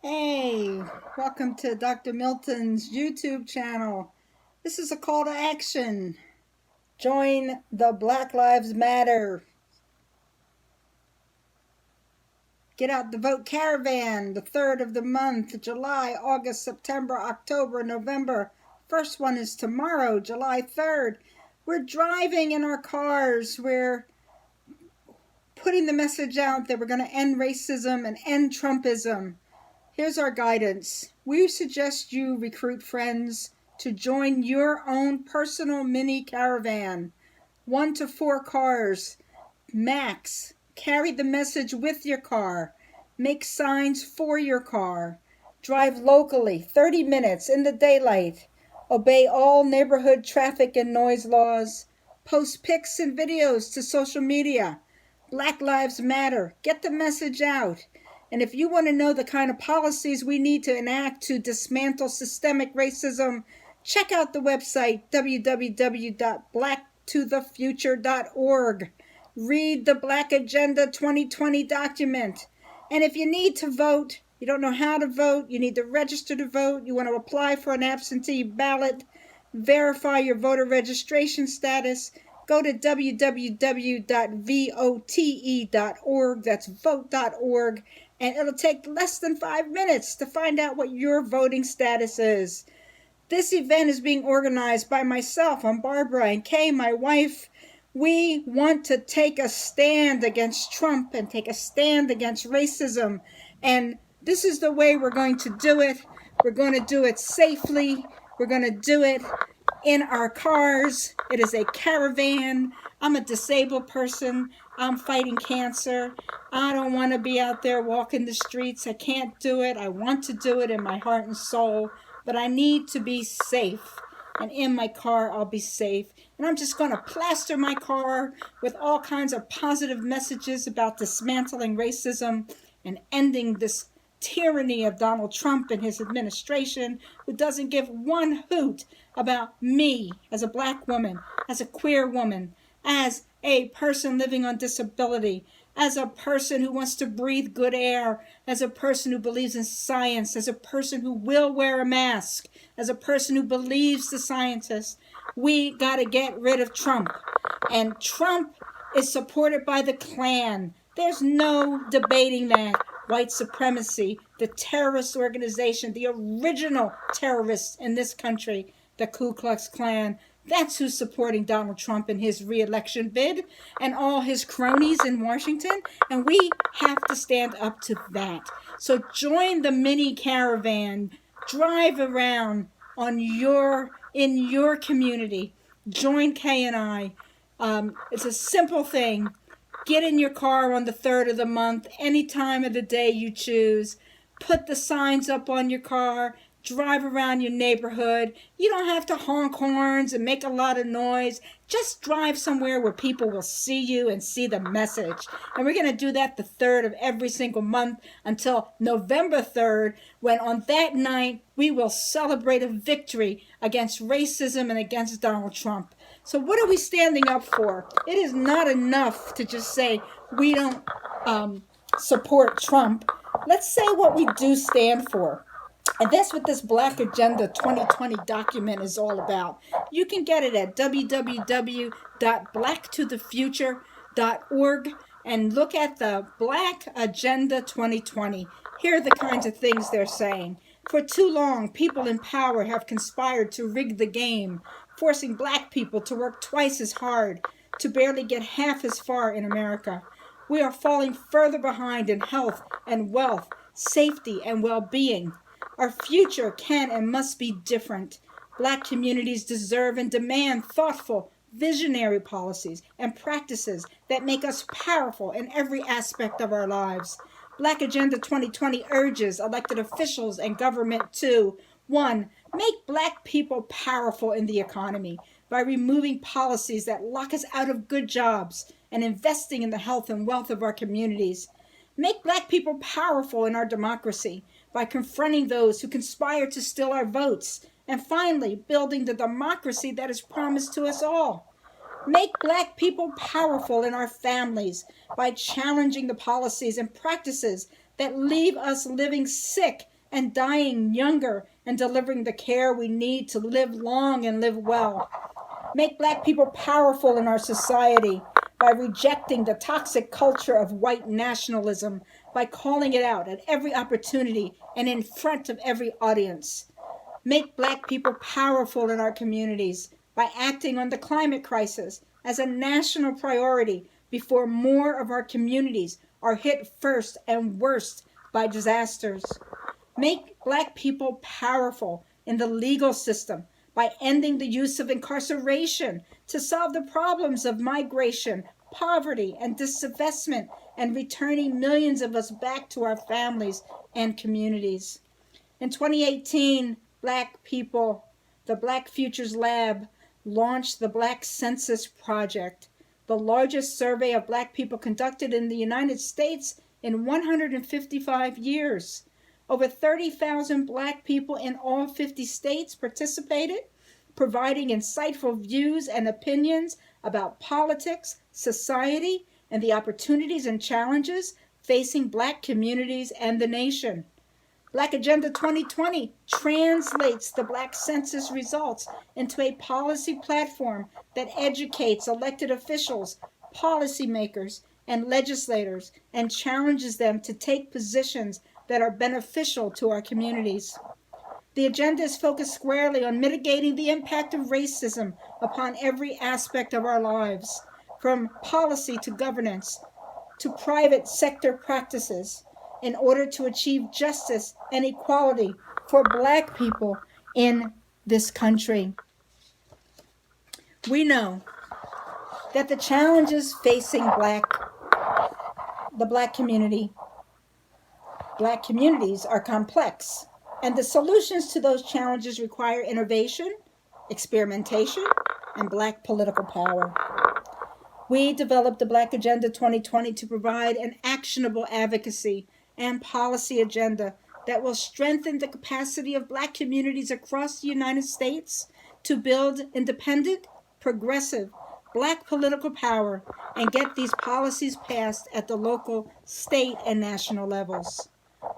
Hey, welcome to Dr. Milton's YouTube channel. This is a call to action. Join the Black Lives Matter. Get out the vote caravan, the 3rd of the month, July, August, September, October, November. First one is tomorrow, July 3rd. We're driving in our cars. We're putting the message out that we're going to end racism and end Trumpism. Here's our guidance. We suggest you recruit friends to join your own personal mini caravan. 1 to 4 cars, max. Carry the message with your car. Make signs for your car. Drive locally, 30 minutes in the daylight. Obey all neighborhood traffic and noise laws. Post pics and videos to social media. Black Lives Matter. Get the message out. And if you want to know the kind of policies we need to enact to dismantle systemic racism, check out the website www.blacktothefuture.org. Read the Black Agenda 2020 document. And if you need to vote, you don't know how to vote, you need to register to vote, you want to apply for an absentee ballot, verify your voter registration status, go to www.vote.org, that's vote.org, and it'll take less than 5 minutes to find out what your voting status is. This event is being organized by myself. I'm Barbara, and Kay, my wife. We want to take a stand against Trump and take a stand against racism. And this is the way we're going to do it. We're going to do it safely. We're going to do it in our cars. It is a caravan. I'm a disabled person. I'm fighting cancer. I don't want to be out there walking the streets. I can't do it. I want to do it in my heart and soul, but I need to be safe. And in my car, I'll be safe. And I'm just going to plaster my car with all kinds of positive messages about dismantling racism and ending this tyranny of Donald Trump and his administration, who doesn't give one hoot about me as a black woman, as a queer woman, as a person living on disability, as a person who wants to breathe good air, as a person who believes in science, as a person who will wear a mask, as a person who believes the scientists. We got to get rid of Trump. And Trump is supported by the Klan. There's no debating that. White supremacy, the terrorist organization, the original terrorists in this country, the Ku Klux Klan. That's who's supporting Donald Trump in his re-election bid and all his cronies in Washington. And we have to stand up to that. So join the mini caravan. Drive around in your community. Join Kay and I. It's a simple thing. Get in your car on the 3rd of the month, any time of the day you choose. Put the signs up on your car. Drive around your neighborhood. You don't have to honk horns and make a lot of noise. Just drive somewhere where people will see you and see the message. And we're going to do that the 3rd of every single month until November 3rd, when on that night we will celebrate a victory against racism and against Donald Trump. So what are we standing up for? It is not enough to just say we don't support Trump. Let's say what we do stand for. And that's what this Black Agenda 2020 document is all about. You can get it at www.blacktothefuture.org and look at the Black Agenda 2020. Here are the kinds of things they're saying. For too long, people in power have conspired to rig the game, forcing black people to work twice as hard to barely get half as far in America. We are falling further behind in health and wealth, safety and well-being. Our future can and must be different. Black communities deserve and demand thoughtful, visionary policies and practices that make us powerful in every aspect of our lives. Black Agenda 2020 urges elected officials and government to 1. Make black people powerful in the economy by removing policies that lock us out of good jobs and investing in the health and wealth of our communities. Make black people powerful in our democracy by confronting those who conspire to steal our votes, and finally, building the democracy that is promised to us all. Make black people powerful in our families by challenging the policies and practices that leave us living sick and dying younger and delivering the care we need to live long and live well. Make Black people powerful in our society by rejecting the toxic culture of white nationalism, by calling it out at every opportunity and in front of every audience. Make Black people powerful in our communities by acting on the climate crisis as a national priority before more of our communities are hit first and worst by disasters. Make Black people powerful in the legal system by ending the use of incarceration to solve the problems of migration, poverty, and disinvestment, and returning millions of us back to our families and communities. In 2018, Black people, the Black Futures Lab, launched the Black Census Project, the largest survey of Black people conducted in the United States in 155 years. Over 30,000 Black people in all 50 states participated, providing insightful views and opinions about politics, society, and the opportunities and challenges facing Black communities and the nation. Black Agenda 2020 translates the Black Census results into a policy platform that educates elected officials, policymakers, and legislators and challenges them to take positions that are beneficial to our communities. The agenda is focused squarely on mitigating the impact of racism upon every aspect of our lives, from policy to governance to private sector practices, in order to achieve justice and equality for Black people in this country. We know that the challenges facing the Black communities are complex, and the solutions to those challenges require innovation, experimentation, and Black political power. We developed the Black Agenda 2020 to provide an actionable advocacy and policy agenda that will strengthen the capacity of Black communities across the United States to build independent, progressive, Black political power and get these policies passed at the local, state, and national levels.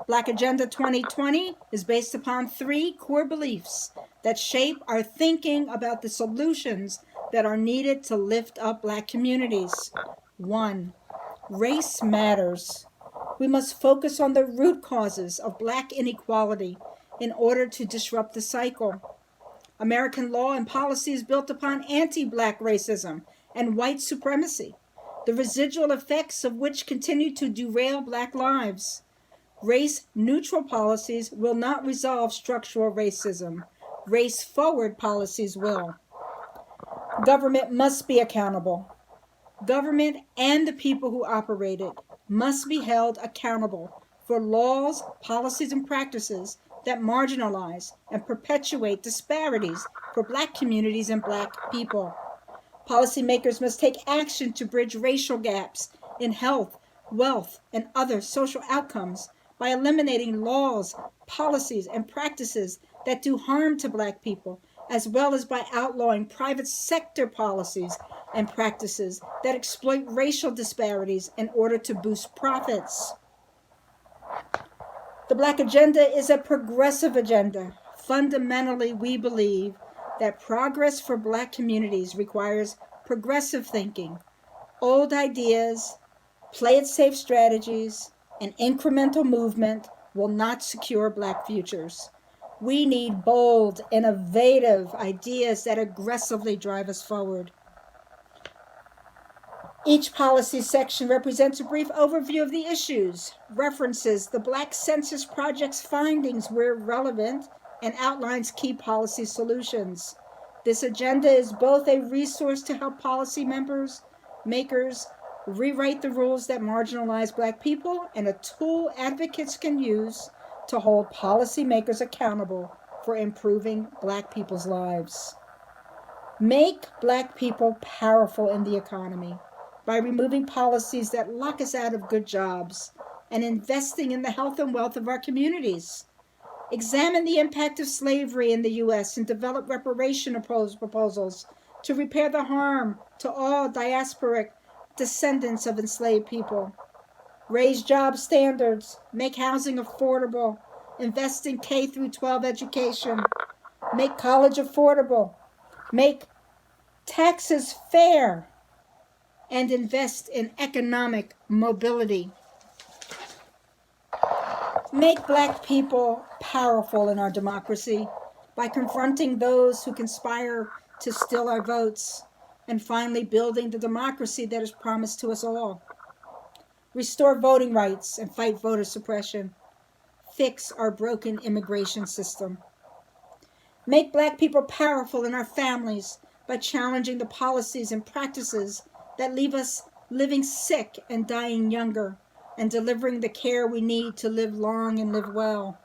Black Agenda 2020 is based upon 3 core beliefs that shape our thinking about the solutions that are needed to lift up Black communities. 1. Race matters. We must focus on the root causes of Black inequality in order to disrupt the cycle. American law and policy is built upon anti-Black racism and white supremacy, the residual effects of which continue to derail Black lives. Race-neutral policies will not resolve structural racism. Race-forward policies will. Government must be accountable. Government and the people who operate it must be held accountable for laws, policies, and practices that marginalize and perpetuate disparities for Black communities and Black people. Policymakers must take action to bridge racial gaps in health, wealth, and other social outcomes by eliminating laws, policies, and practices that do harm to Black people, as well as by outlawing private sector policies and practices that exploit racial disparities in order to boost profits. The Black Agenda is a progressive agenda. Fundamentally, we believe that progress for Black communities requires progressive thinking. Old ideas, play-it-safe strategies, and incremental movement will not secure Black futures. We need bold, innovative ideas that aggressively drive us forward. Each policy section represents a brief overview of the issues, references the Black Census Project's findings where relevant, and outlines key policy solutions. This agenda is both a resource to help policy makers rewrite the rules that marginalize Black people and a tool advocates can use to hold policymakers accountable for improving Black people's lives. Make Black people powerful in the economy by removing policies that lock us out of good jobs and investing in the health and wealth of our communities. Examine the impact of slavery in the U.S. and develop reparation proposals to repair the harm to all diasporic descendants of enslaved people. Raise job standards, make housing affordable, Invest in K through 12 education. Make college affordable. Make taxes fair. And invest in economic mobility. Make Black people powerful in our democracy by confronting those who conspire to steal our votes, and finally building the democracy that is promised to us all. Restore voting rights and fight voter suppression. Fix our broken immigration system. Make Black people powerful in our families by challenging the policies and practices that leave us living sick and dying younger, and delivering the care we need to live long and live well.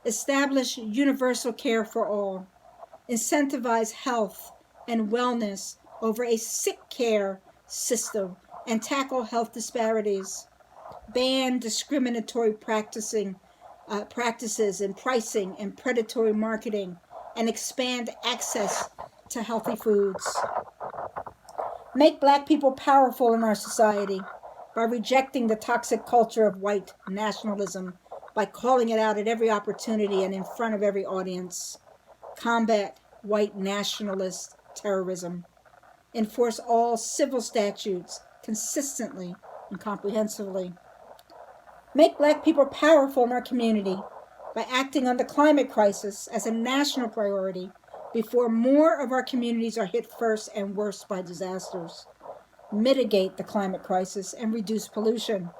Establish universal care for all. Incentivize health and wellness over a sick care system, and tackle health disparities. Ban discriminatory practices in pricing and predatory marketing, and expand access to healthy foods. Make Black people powerful in our society by rejecting the toxic culture of white nationalism, by calling it out at every opportunity and in front of every audience. Combat white nationalist terrorism. Enforce all civil statutes consistently and comprehensively. Make Black people powerful in our community by acting on the climate crisis as a national priority before more of our communities are hit first and worst by disasters. Mitigate the climate crisis and reduce pollution.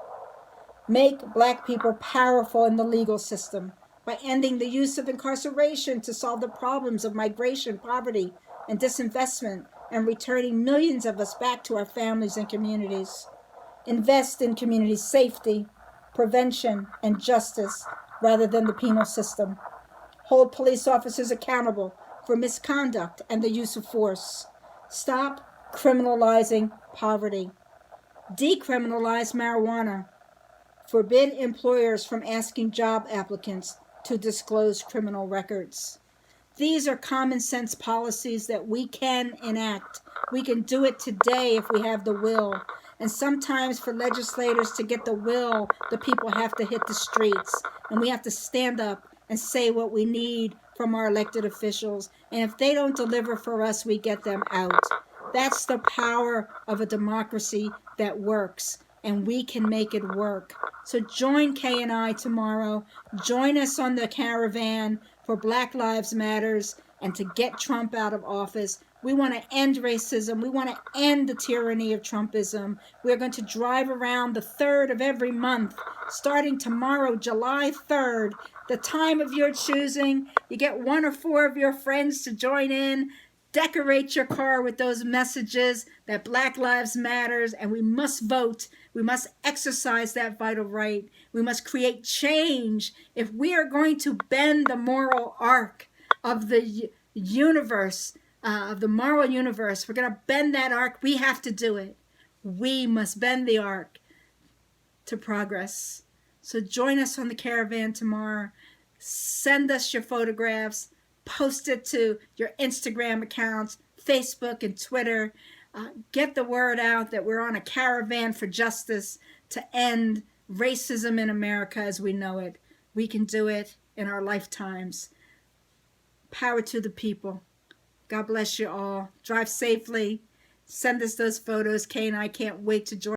Make Black people powerful in the legal system by ending the use of incarceration to solve the problems of migration, poverty, and disinvestment, and returning millions of us back to our families and communities. Invest in community safety, prevention, and justice rather than the penal system. Hold police officers accountable for misconduct and the use of force. Stop criminalizing poverty. Decriminalize marijuana. Forbid employers from asking job applicants to disclose criminal records. These are common sense policies that we can enact. We can do it today if we have the will. And sometimes for legislators to get the will, the people have to hit the streets. And we have to stand up and say what we need from our elected officials. And if they don't deliver for us, we get them out. That's the power of a democracy that works. And we can make it work. So join Kay and I tomorrow. Join us on the Caravan for Black Lives Matters and to get Trump out of office. We want to end racism. We want to end the tyranny of Trumpism. We're going to drive around the 3rd of every month, starting tomorrow, July 3rd, the time of your choosing. You get 1 or 4 of your friends to join in. Decorate your car with those messages that Black Lives Matters, and we must vote. We must exercise that vital right. We must create change. If we are going to bend the moral arc of the universe, of the moral universe, we're going to bend that arc. We have to do it. We must bend the arc to progress. So join us on the Caravan tomorrow. Send us your photographs. Post it to your Instagram accounts, Facebook and Twitter. Get the word out that we're on a caravan for justice to end racism in America as we know it. We can do it in our lifetimes. Power to the people. God bless you all. Drive safely. Send us those photos. Kay and I can't wait to join.